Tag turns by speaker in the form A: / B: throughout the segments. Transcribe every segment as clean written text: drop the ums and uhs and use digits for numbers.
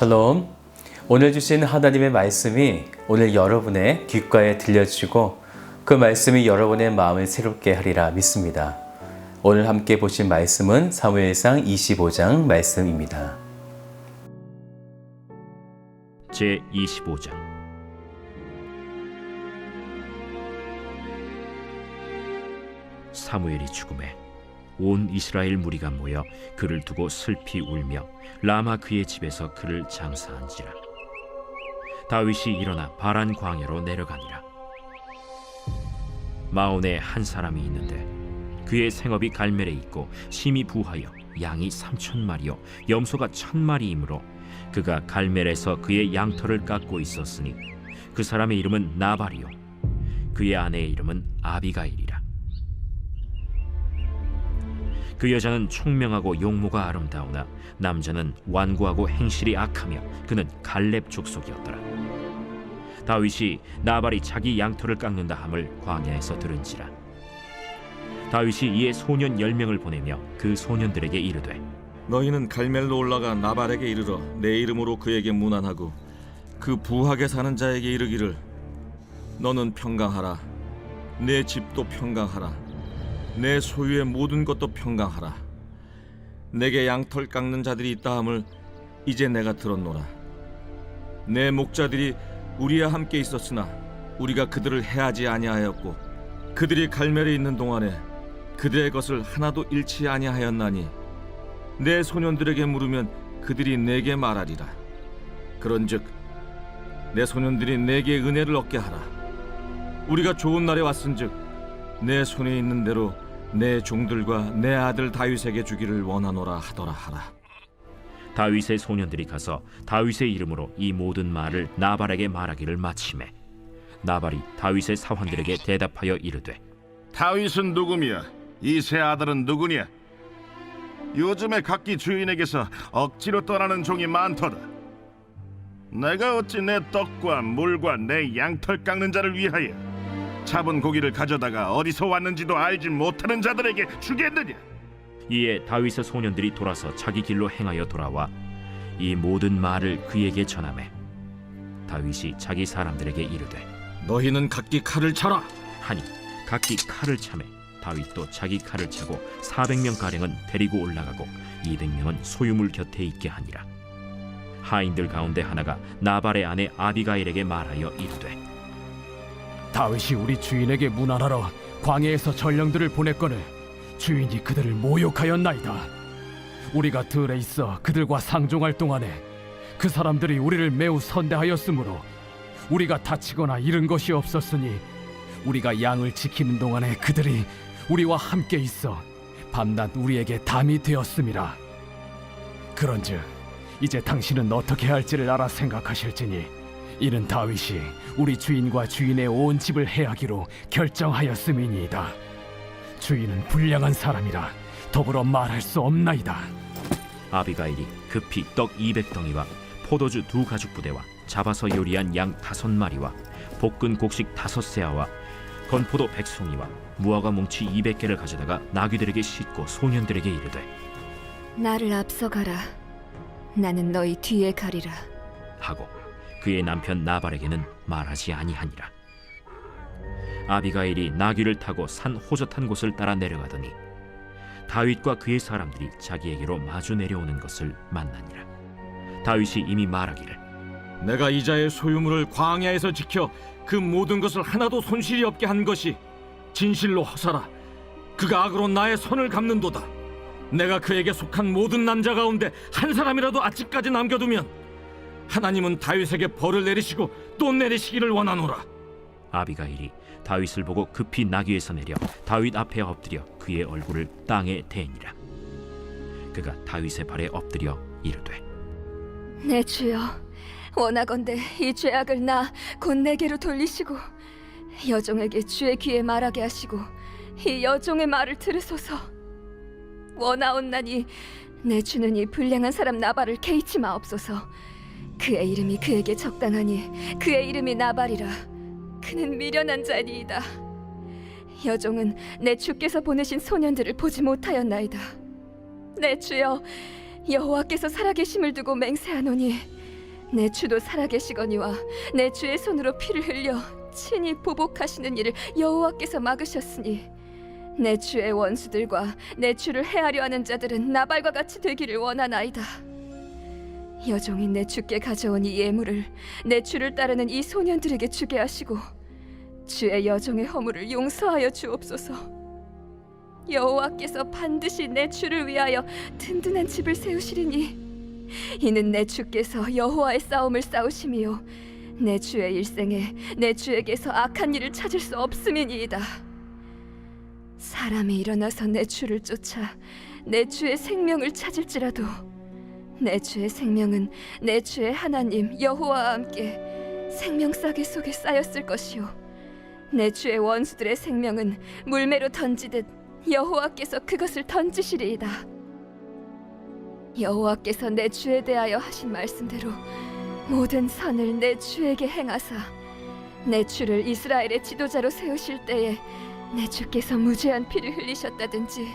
A: 샬롬. 오늘 주신 하나님의 말씀이 오늘 여러분의 귓가에 들려주시고 그 말씀이 여러분의 마음을 새롭게 하리라 믿습니다. 오늘 함께 보신 말씀은 사무엘상 25장 말씀입니다.
B: 제25장. 사무엘이 죽음에 온 이스라엘 무리가 모여 그를 두고 슬피 울며 라마 그의 집에서 그를 장사한지라. 다윗이 일어나 바란 광야로 내려가니라. 마온에 한 사람이 있는데 그의 생업이 갈멜에 있고 심히 부하여 양이 3,000마리요 염소가 1,000마리이므로 그가 갈멜에서 그의 양털을 깎고 있었으니 그 사람의 이름은 나발이요 그의 아내의 이름은 아비가일이라. 그 여자는 총명하고 용모가 아름다우나 남자는 완고하고 행실이 악하며 그는 갈렙 족속이었더라. 다윗이 나발이 자기 양털을 깎는다 함을 광야에서 들은지라. 다윗이 이에 소년 10명을 보내며 그 소년들에게 이르되
C: 너희는 갈멜로 올라가 나발에게 이르러 내 이름으로 그에게 문안하고 그 부하게 사는 자에게 이르기를 너는 평강하라. 내 집도 평강하라. 내 소유의 모든 것도 평강하라. 내게 양털 깎는 자들이 있다 함을 이제 내가 들었노라. 내 목자들이 우리와 함께 있었으나 우리가 그들을 해하지 아니하였고 그들이 갈멜에 있는 동안에 그들의 것을 하나도 잃지 아니하였나니 내 소년들에게 물으면 그들이 내게 말하리라. 그런즉 내 소년들이 내게 은혜를 얻게 하라. 우리가 좋은 날에 왔은즉 내 손에 있는 대로 내 종들과 내 아들 다윗에게 주기를 원하노라 하더라 하라.
B: 다윗의 소년들이 가서 다윗의 이름으로 이 모든 말을 나발에게 말하기를 마치매 나발이 다윗의 사환들에게 대답하여 이르되
D: 다윗은 누구며 이 세 아들은 누구냐? 요즘에 각기 주인에게서 억지로 떠나는 종이 많도다. 내가 어찌 내 떡과 물과 내 양털 깎는 자를 위하여 잡은 고기를 가져다가 어디서 왔는지도 알지 못하는 자들에게 주겠느냐?
B: 이에 다윗의 소년들이 돌아서 자기 길로 행하여 돌아와 이 모든 말을 그에게 전하매 다윗이 자기 사람들에게 이르되
C: 너희는 각기 칼을 차라.
B: 하니 각기 칼을 차매 다윗도 자기 칼을 차고 400명 가량은 데리고 올라가고 200명은 소유물 곁에 있게 하니라. 하인들 가운데 하나가 나발의 아내 아비가일에게 말하여 이르되
E: 다윗이 우리 주인에게 문안하러 광야에서 전령들을 보냈거늘 주인이 그들을 모욕하였나이다. 우리가 들에 있어 그들과 상종할 동안에 그 사람들이 우리를 매우 선대하였으므로 우리가 다치거나 잃은 것이 없었으니 우리가 양을 지키는 동안에 그들이 우리와 함께 있어 밤낮 우리에게 담이 되었음이라. 그런즉 이제 당신은 어떻게 할지를 알아 생각하실지니 이는 다윗이 우리 주인과 주인의 온 집을 해하기로 결정하였음이니이다. 주인은 불량한 사람이라 더불어 말할 수 없나이다.
B: 아비가일이 급히 떡 200덩이와 포도주 2가죽부대와 잡아서 요리한 양 5마리와 볶은 곡식 5세아와 건포도 100송이와 무화과 뭉치 200개를 가져다가 나귀들에게 싣고 소년들에게 이르되
F: 나를 앞서가라. 나는 너희 뒤에 가리라.
B: 하고 그의 남편 나발에게는 말하지 아니하니라. 아비가일이 나귀를 타고 산 호젓한 곳을 따라 내려가더니 다윗과 그의 사람들이 자기에게로 마주 내려오는 것을 만나니라. 다윗이 이미 말하기를
C: 내가 이자의 소유물을 광야에서 지켜 그 모든 것을 하나도 손실이 없게 한 것이 진실로 허사라. 그가 악으로 나의 손을 갚는도다. 내가 그에게 속한 모든 남자 가운데 한 사람이라도 아직까지 남겨두면 하나님은 다윗에게 벌을 내리시고 또 내리시기를 원하노라.
B: 아비가일이 다윗을 보고 급히 나귀에서 내려 다윗 앞에 엎드려 그의 얼굴을 땅에 대니라. 그가 다윗의 발에 엎드려 이르되
F: 내 주여, 원하건대 이 죄악을 나 곧 내게로 돌리시고 여종에게 주의 귀에 말하게 하시고 이 여종의 말을 들으소서. 원하옵나니 내 주는 이 불량한 사람 나발을 개의치 마옵소서. 그의 이름이 그에게 적당하니 그의 이름이 나발이라. 그는 미련한 자니이다. 여종은 내 주께서 보내신 소년들을 보지 못하였나이다. 내 주여, 여호와께서 살아계심을 두고 맹세하노니 내 주도 살아계시거니와 내 주의 손으로 피를 흘려 친히 보복하시는 일을 여호와께서 막으셨으니 내 주의 원수들과 내 주를 해하려 하는 자들은 나발과 같이 되기를 원하나이다. 여종이 내 주께 가져온 이 예물을 내 주를 따르는 이 소년들에게 주게 하시고 주의 여종의 허물을 용서하여 주옵소서. 여호와께서 반드시 내 주를 위하여 든든한 집을 세우시리니 이는 내 주께서 여호와의 싸움을 싸우심이요 내 주의 일생에 내 주에게서 악한 일을 찾을 수 없음이니이다. 사람이 일어나서 내 주를 쫓아 내 주의 생명을 찾을지라도 내 주의 생명은 내 주의 하나님 여호와와 함께 생명싸개 속에 쌓였을 것이요 내 주의 원수들의 생명은 물매로 던지듯 여호와께서 그것을 던지시리이다. 여호와께서 내 주에 대하여 하신 말씀대로 모든 선을 내 주에게 행하사 내 주를 이스라엘의 지도자로 세우실 때에 내 주께서 무죄한 피를 흘리셨다든지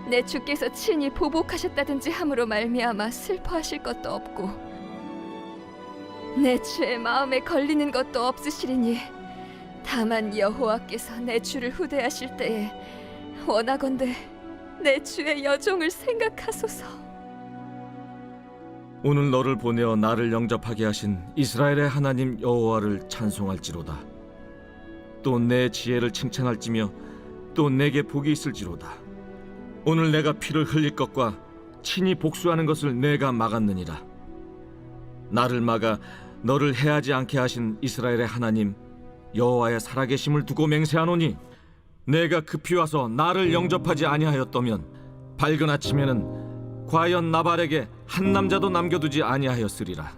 F: 내 주께서 친히 보복하셨다든지 함으로 말미암아 슬퍼하실 것도 없고 내 주의 마음에 걸리는 것도 없으시리니 다만 여호와께서 내 주를 후대하실 때에 원하건대 내 주의 여종을 생각하소서.
C: 오늘 너를 보내어 나를 영접하게 하신 이스라엘의 하나님 여호와를 찬송할지로다. 또 내 지혜를 칭찬할지며 또 내게 복이 있을지로다. 오늘 내가 피를 흘릴 것과 친히 복수하는 것을 내가 막았느니라. 나를 막아 너를 해하지 않게 하신 이스라엘의 하나님 여호와의 살아계심을 두고 맹세하노니 내가 급히 와서 나를 영접하지 아니하였더면 밝은 아침에는 과연 나발에게 한 남자도 남겨두지 아니하였으리라.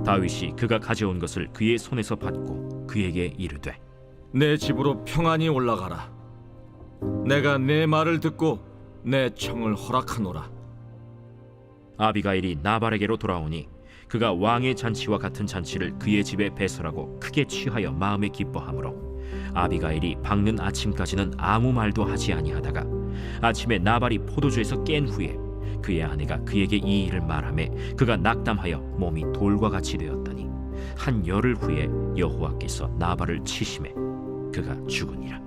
B: 다윗이 그가 가져온 것을 그의 손에서 받고 그에게 이르되
C: 내 집으로 평안히 올라가라. 내가 내 말을 듣고 내 청을 허락하노라.
B: 아비가일이 나발에게로 돌아오니 그가 왕의 잔치와 같은 잔치를 그의 집에 배설하고 크게 취하여 마음에 기뻐하므로 아비가일이 밝는 아침까지는 아무 말도 하지 아니하다가 아침에 나발이 포도주에서 깬 후에 그의 아내가 그에게 이 일을 말하매 그가 낙담하여 몸이 돌과 같이 되었더니 한 열흘 후에 여호와께서 나발을 치심해 그가 죽으니라.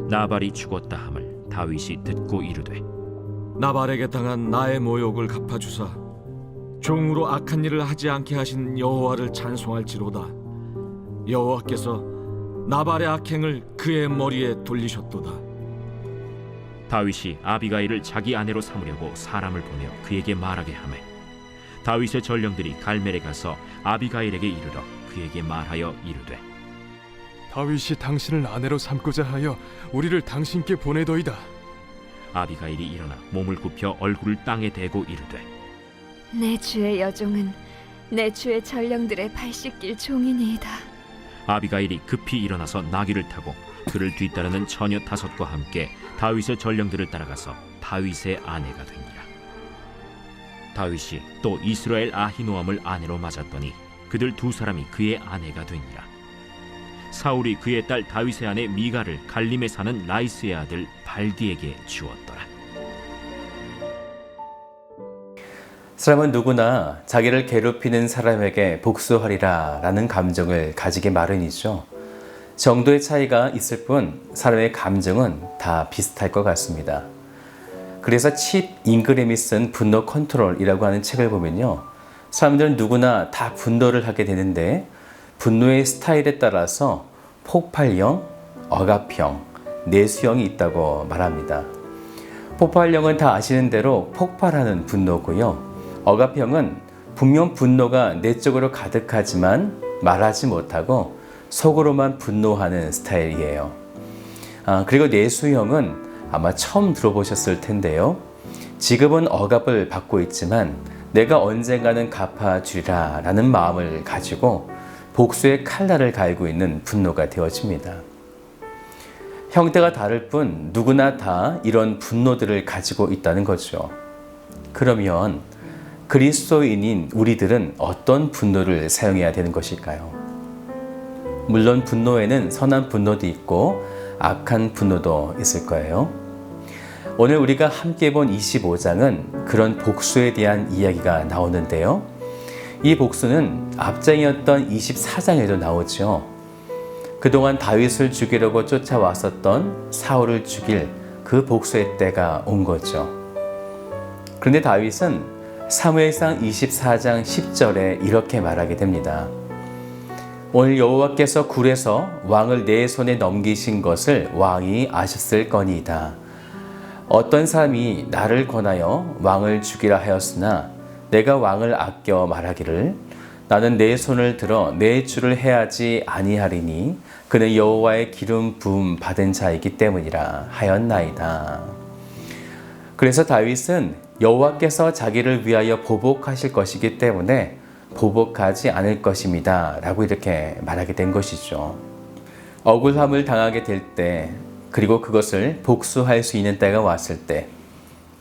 B: 나발이 죽었다 함을 다윗이 듣고 이르되
C: 나발에게 당한 나의 모욕을 갚아주사 종으로 악한 일을 하지 않게 하신 여호와를 찬송할지로다. 여호와께서 나발의 악행을 그의 머리에 돌리셨도다.
B: 다윗이 아비가일을 자기 아내로 삼으려고 사람을 보내어 그에게 말하게 하매 다윗의 전령들이 갈멜에 가서 아비가일에게 이르러 그에게 말하여 이르되
G: 다윗이 당신을 아내로 삼고자 하여 우리를 당신께 보내더이다.
B: 아비가일이 일어나 몸을 굽혀 얼굴을 땅에 대고 이르되
F: 내 주의 여종은 내 주의 전령들의 발 씻길 종이니이다.
B: 아비가일이 급히 일어나서 나귀를 타고 그를 뒤따르는 처녀 5과 함께 다윗의 전령들을 따라가서 다윗의 아내가 되니라. 다윗이 또 이스라엘 아히노암을 아내로 맞았더니 그들 2사람이 그의 아내가 되니라. 사울이 그의 딸 다윗의 아내 미가를 갈림에 사는 라이스의 아들 발디에게 주었더라.
A: 사람은 누구나 자기를 괴롭히는 사람에게 복수하리라 라는 감정을 가지기 마련이죠. 정도의 차이가 있을 뿐 사람의 감정은 다 비슷할 것 같습니다. 그래서 칩 잉그램이 쓴 분노 컨트롤이라고 하는 책을 보면요, 사람들은 누구나 다 분노를 하게 되는데 분노의 스타일에 따라서 폭발형, 억압형, 내수형이 있다고 말합니다. 폭발형은 다 아시는 대로 폭발하는 분노고요. 억압형은 분명 분노가 내적으로 가득하지만 말하지 못하고 속으로만 분노하는 스타일이에요. 그리고 내수형은 아마 처음 들어보셨을 텐데요. 지금은 억압을 받고 있지만 내가 언젠가는 갚아주리라 라는 마음을 가지고 복수의 칼날을 갈고 있는 분노가 되어집니다. 형태가 다를 뿐 누구나 다 이런 분노들을 가지고 있다는 거죠. 그러면 그리스도인인 우리들은 어떤 분노를 사용해야 되는 것일까요? 물론 분노에는 선한 분노도 있고 악한 분노도 있을 거예요. 오늘 우리가 함께 본 25장은 그런 복수에 대한 이야기가 나오는데요. 이 복수는 앞장이었던 24장에도 나오죠. 그동안 다윗을 죽이려고 쫓아왔었던 사울을 죽일 그 복수의 때가 온 거죠. 그런데 다윗은 사무엘상 24장 10절에 이렇게 말하게 됩니다. 오늘 여호와께서 굴에서 왕을 내 손에 넘기신 것을 왕이 아셨을 거니이다. 어떤 사람이 나를 권하여 왕을 죽이라 하였으나 내가 왕을 아껴 말하기를 나는 내 손을 들어 내 주를 해하지 아니하리니 그는 여호와의 기름 부음 받은 자이기 때문이라 하였나이다. 그래서 다윗은 여호와께서 자기를 위하여 보복하실 것이기 때문에 보복하지 않을 것입니다 라고 이렇게 말하게 된 것이죠. 억울함을 당하게 될 때, 그리고 그것을 복수할 수 있는 때가 왔을 때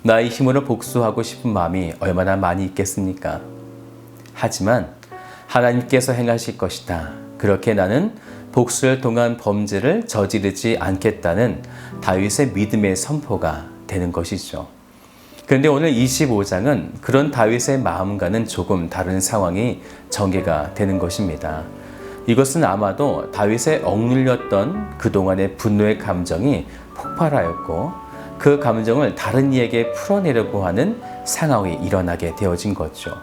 A: 나의 힘으로 복수하고 싶은 마음이 얼마나 많이 있겠습니까? 하지만 하나님께서 행하실 것이다. 그렇게 나는 복수를 통한 범죄를 저지르지 않겠다는 다윗의 믿음의 선포가 되는 것이죠. 그런데 오늘 25장은 그런 다윗의 마음과는 조금 다른 상황이 전개가 되는 것입니다. 이것은 아마도 다윗의 억눌렸던 그동안의 분노의 감정이 폭발하였고 그 감정을 다른 이에게 풀어내려고 하는 상황이 일어나게 되어진 거죠.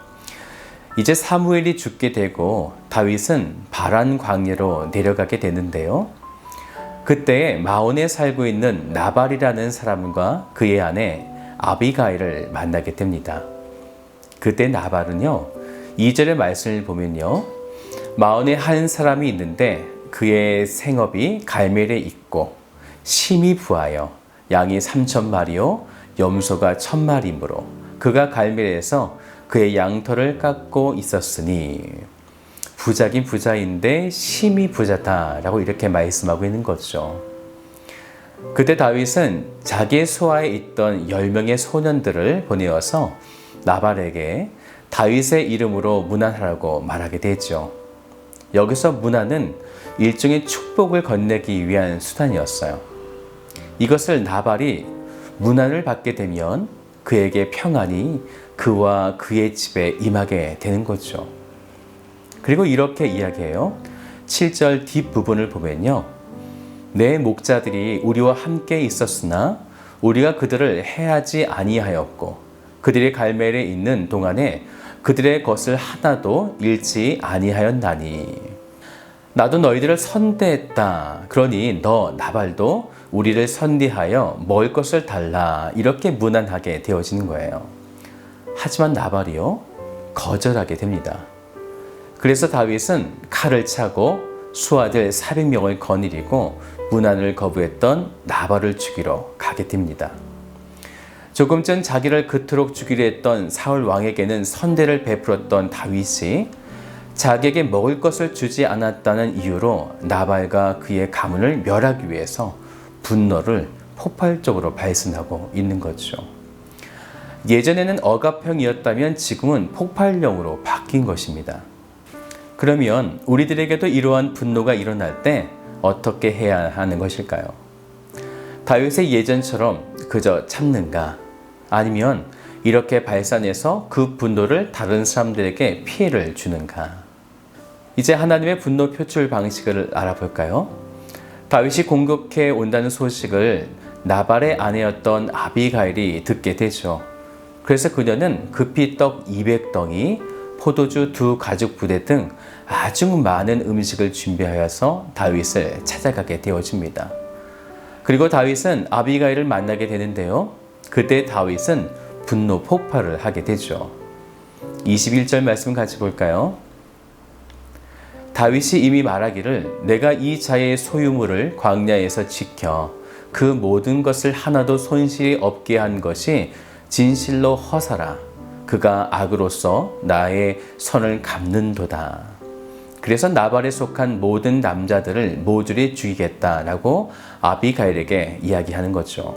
A: 이제 사무엘이 죽게 되고 다윗은 바란 광야로 내려가게 되는데요. 그때 마온에 살고 있는 나발이라는 사람과 그의 아내 아비가일을 만나게 됩니다. 그때 나발은요, 2절의 말씀을 보면요, 마온에 한 사람이 있는데 그의 생업이 갈멜에 있고 심이 부하여 양이 3,000마리요 염소가 1,000마리이므로 그가 갈멜에서 그의 양털을 깎고 있었으니, 부자긴 부자인데 심이 부자다라고 이렇게 말씀하고 있는 거죠. 그때 다윗은 자기의 소하에 있던 10명의 소년들을 보내어서 나발에게 다윗의 이름으로 문안하라고 말하게 되죠. 여기서 문안은 일종의 축복을 건네기 위한 수단이었어요. 이것을 나발이 문안을 받게 되면 그에게 평안이 그와 그의 집에 임하게 되는 거죠. 그리고 이렇게 이야기해요. 7절 뒷부분을 보면요, 내 목자들이 우리와 함께 있었으나 우리가 그들을 해하지 아니하였고 그들의 갈멜에 있는 동안에 그들의 것을 하나도 잃지 아니하였나니 나도 너희들을 선대했다. 그러니 너 나발도 우리를 선대하여 먹을 것을 달라. 이렇게 문안하게 되어지는 거예요. 하지만 나발이요, 거절하게 됩니다. 그래서 다윗은 칼을 차고 수하들 400명을 거느리고 문안을 거부했던 나발을 죽이러 가게 됩니다. 조금 전 자기를 그토록 죽이려 했던 사울 왕에게는 선대를 베풀었던 다윗이 자기에게 먹을 것을 주지 않았다는 이유로 나발과 그의 가문을 멸하기 위해서 분노를 폭발적으로 발산하고 있는 거죠. 예전에는 억압형이었다면 지금은 폭발형으로 바뀐 것입니다. 그러면 우리들에게도 이러한 분노가 일어날 때 어떻게 해야 하는 것일까요? 다윗의 예전처럼 그저 참는가? 아니면 이렇게 발산해서 그 분노를 다른 사람들에게 피해를 주는가? 이제 하나님의 분노 표출 방식을 알아볼까요? 다윗이 공격해 온다는 소식을 나발의 아내였던 아비가일이 듣게 되죠. 그래서 그녀는 급히 떡 200덩이, 포도주 2가죽 부대 등 아주 많은 음식을 준비하여서 다윗을 찾아가게 되어집니다. 그리고 다윗은 아비가일을 만나게 되는데요. 그때 다윗은 분노 폭발을 하게 되죠. 21절 말씀 같이 볼까요? 다윗이 이미 말하기를 내가 이 자의 소유물을 광야에서 지켜 그 모든 것을 하나도 손실이 없게 한 것이 진실로 허사라. 그가 악으로서 나의 선을 갚는도다. 그래서 나발에 속한 모든 남자들을 모조리 죽이겠다라고 아비가일에게 이야기하는 거죠.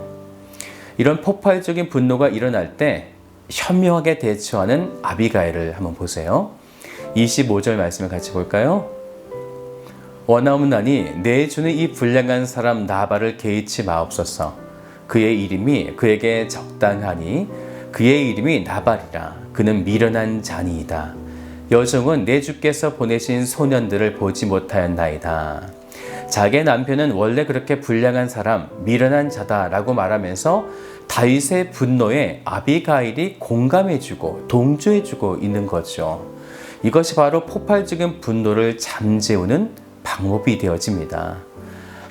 A: 이런 폭발적인 분노가 일어날 때 현명하게 대처하는 아비가일을 한번 보세요. 25절 말씀을 같이 볼까요? 원하옵나니 내 주는 이 불량한 사람 나발을 개의치 마옵소서. 그의 이름이 그에게 적당하니 그의 이름이 나발이라. 그는 미련한 자니이다. 여종은 내 주께서 보내신 소년들을 보지 못하였나이다. 자기의 남편은 원래 그렇게 불량한 사람, 미련한 자다라고 말하면서 다윗의 분노에 아비가일이 공감해주고 동조해주고 있는 거죠. 이것이 바로 폭발적인 분노를 잠재우는 방법이 되어집니다.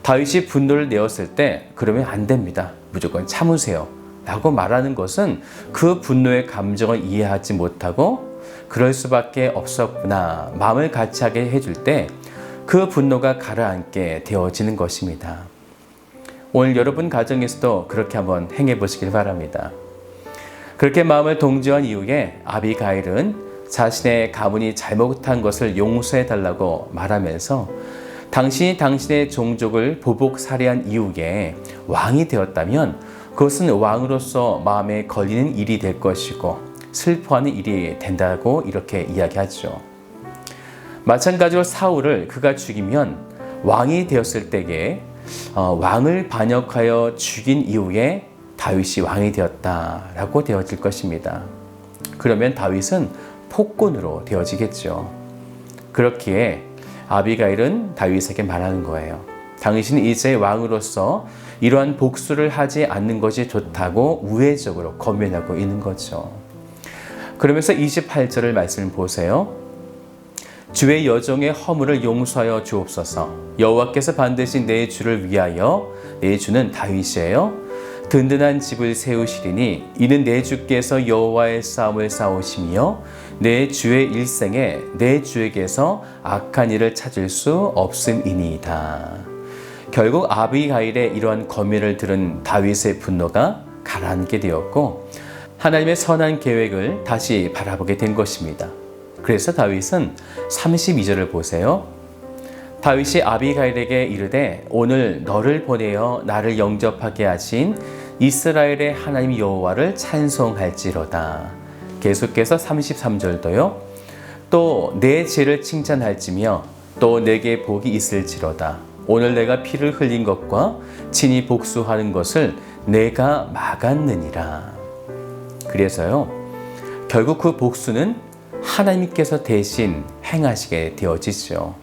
A: 다윗이 분노를 내었을 때 그러면 안 됩니다. 무조건 참으세요 라고 말하는 것은 그 분노의 감정을 이해하지 못하고 그럴 수밖에 없었구나 마음을 같이 하게 해줄 때 그 분노가 가라앉게 되어지는 것입니다. 오늘 여러분 가정에서도 그렇게 한번 행해 보시길 바랍니다. 그렇게 마음을 동조한 이후에 아비가일은 자신의 가문이 잘못한 것을 용서해 달라고 말하면서 당신이 당신의 종족을 보복 살해한 이후에 왕이 되었다면 그것은 왕으로서 마음에 걸리는 일이 될 것이고 슬퍼하는 일이 된다고 이렇게 이야기하죠. 마찬가지로 사울을 그가 죽이면 왕이 되었을 때에 왕을 반역하여 죽인 이후에 다윗이 왕이 되었다라고 되어질 것입니다. 그러면 다윗은 폭군으로 되어지겠죠. 그렇기에 아비가일은 다윗에게 말하는 거예요. 당신이 이제 왕으로서 이러한 복수를 하지 않는 것이 좋다고 우회적으로 권면하고 있는 거죠. 그러면서 28절을 말씀을 보세요. 주의 여종의 허물을 용서하여 주옵소서. 여호와께서 반드시 내 주를 위하여, 내 주는 다윗이에요, 든든한 집을 세우시리니 이는 내 주께서 여호와의 싸움을 싸우시며 내 주의 일생에 내 주에게서 악한 일을 찾을 수 없음이니이다. 결국 아비가일의 이러한 권면을 들은 다윗의 분노가 가라앉게 되었고 하나님의 선한 계획을 다시 바라보게 된 것입니다. 그래서 다윗은 32절을 보세요. 다윗이 아비가일에게 이르되 오늘 너를 보내어 나를 영접하게 하신 이스라엘의 하나님 여호와를 찬송할지로다. 계속해서 33절도요. 또 내 죄를 칭찬할지며 또 내게 복이 있을지로다. 오늘 내가 피를 흘린 것과 친히 복수하는 것을 내가 막았느니라. 그래서요. 결국 그 복수는 하나님께서 대신 행하시게 되어지죠.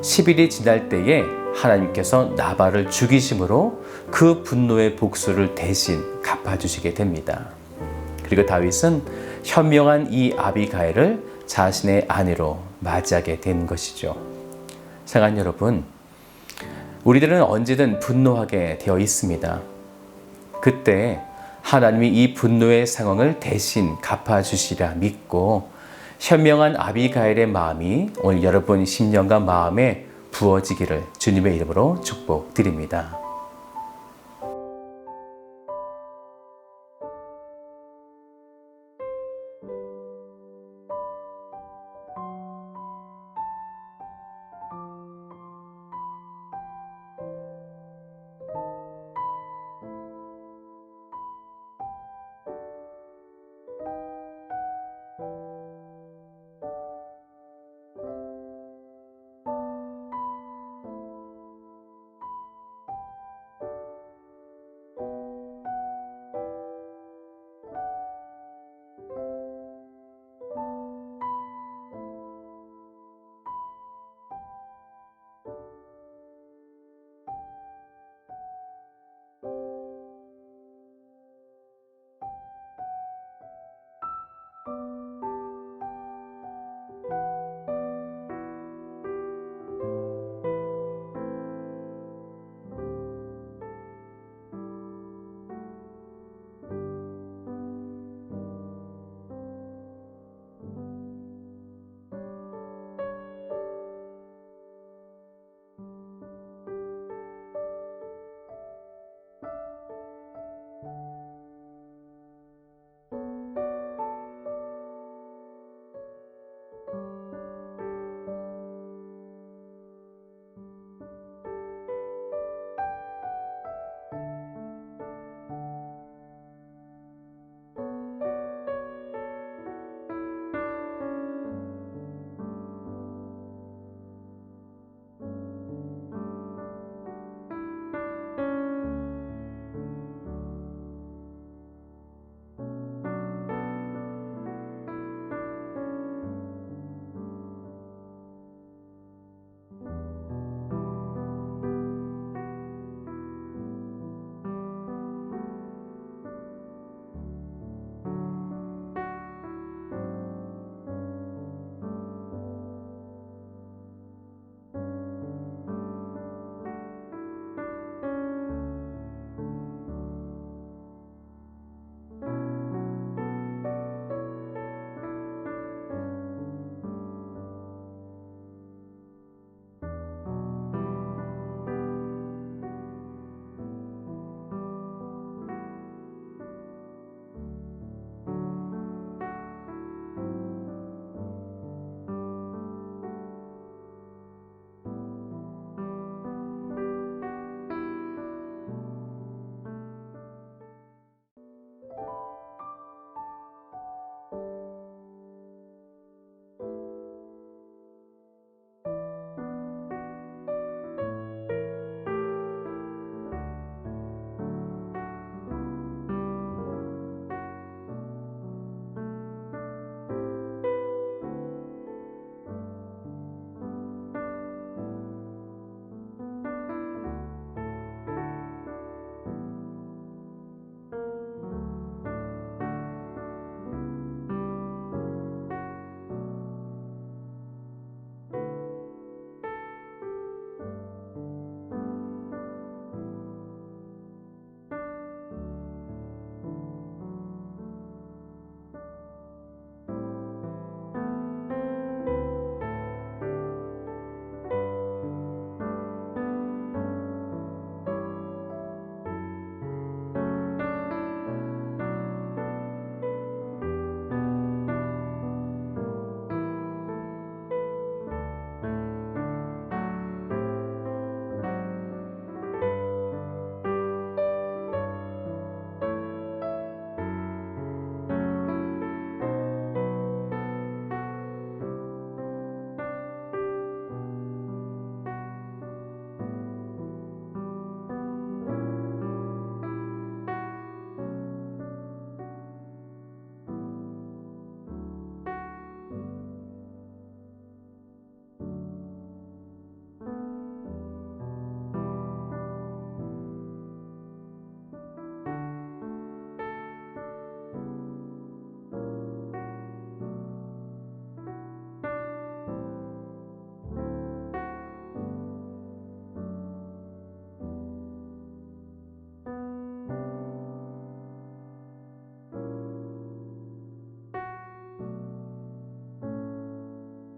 A: 10일이 지날 때에 하나님께서 나발을 죽이심으로 그 분노의 복수를 대신 갚아주시게 됩니다. 그리고 다윗은 현명한 이 아비가일을 자신의 아내로 맞이하게 된 것이죠. 사랑하는 여러분, 우리들은 언제든 분노하게 되어 있습니다. 그때 하나님이 이 분노의 상황을 대신 갚아주시라 믿고 현명한 아비가일의 마음이 오늘 여러분 심령과 마음에 부어지기를 주님의 이름으로 축복드립니다.